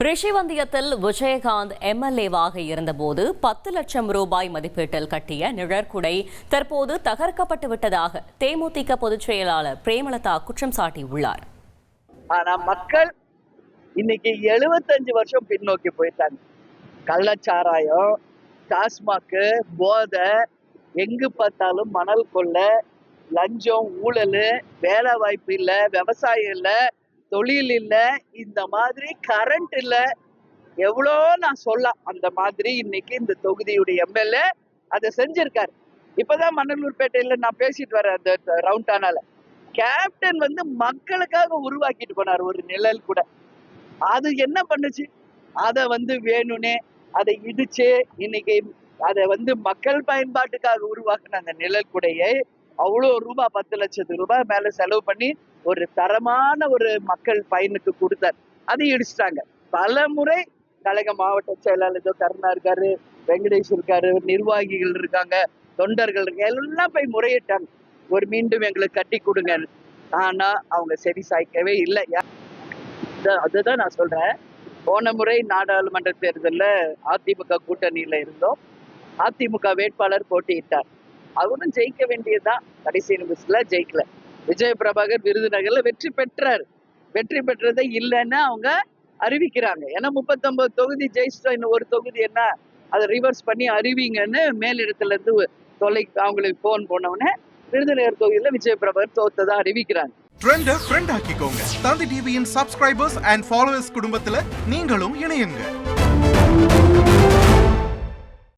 ரிஷிவந்தியத்தில் விஜயகாந்த் எம்எல்ஏவாக இருந்தபோது 10 லட்சம் ரூபாய் மதிப்பீட்டில் கட்டிய நிழற்குடை தற்போது தகர்க்கப்பட்டு விட்டதாக தேமுதிக பொதுச் செயலாளர் பிரேமலதா குற்றம் சாட்டியுள்ளார். ஆனா மக்கள் இன்னைக்கு 75 வருஷம் பின்னோக்கி போயிட்டாங்க. கள்ளச்சாராயம், டாஸ்மாக், போதை, எங்கு பார்த்தாலும் மணல் கொள்ளை, லஞ்சம், ஊழல், வேலை வாய்ப்பு இல்ல, விவசாயம் இல்ல, தொழில் இல்ல, இந்த மாதிரி கரண்ட் இல்ல, எவ்வளோ நான் சொல்லலாம். அந்த மாதிரி இன்னைக்கு இந்த தொகுதியுடைய எம்எல்ஏ அதை செஞ்சிருக்காரு. இப்பதான் மண்ணலூர்பேட்டையில நான் பேசிட்டு வரேன். அந்த ரவுண்டானால கேப்டன் மக்களுக்காக உருவாக்கிட்டு போனார் ஒரு நிழல் கூட. அது என்ன பண்ணுச்சு? அதை வேணும்னே அதை இடிச்சு இன்னைக்கு அதை மக்கள் பயன்பாட்டுக்காக உருவாக்குன அந்த நிழல் கூடையை அவ்வளோ ரூபாய் 10 லட்சம் ரூபாய் மேல செலவு பண்ணி ஒரு தரமான ஒரு மக்கள் பயனுக்கு கொடுத்தார். அதை இடிச்சிட்டாங்க. பல முறை கழக மாவட்ட செயலாளர் கருணா இருக்காரு, வெங்கடேஷ் இருக்காரு, நிர்வாகிகள் இருக்காங்க, தொண்டர்கள் இருக்காங்க, எல்லாம் போய் முறையிட்டாங்க. ஒரு மீண்டும் எங்களுக்கு கட்டி கொடுங்க. ஆனா அவங்க சரி சாய்க்கவே இல்லை. அதுதான் நான் சொல்றேன். போன முறை நாடாளுமன்ற தேர்தலில் அதிமுக கூட்டணியில இருந்தோம். அதிமுக வேட்பாளர் போட்டியிட்டார். அவரும் ஜெயிக்க வேண்டியதுதான். கடைசி நிமிஷத்துல ஜெயிக்கல. விஜய பிரபாகர் விருதுநகர்ல வெற்றி பெற்றார். வெற்றி பெற்றதை இல்லைன்னு அவங்க அறிவிக்கிறாங்க. ஏன்னா 39 தொகுதி ஜெயிச்சிட்டோம், இன்னும் ஒரு தொகுதி என்ன அதை ரிவர்ஸ் பண்ணி அறிவிங்கன்னு மேலிடத்துல இருந்து அவங்களுக்கு போன் போனவொடனே விருதுநகர் தொகுதியில விஜய பிரபாகர் தோத்ததா அறிவிக்கிறாங்க. ட்ரெண்ட ஃப்ரெண்ட் ஆக்கிக்கோங்க. தந்தி டிவியின் சப்ஸ்கிரைபர்ஸ் அண்ட் ஃபாலோவர்ஸ் குடும்பத்துல நீங்களும் இணையுங்க.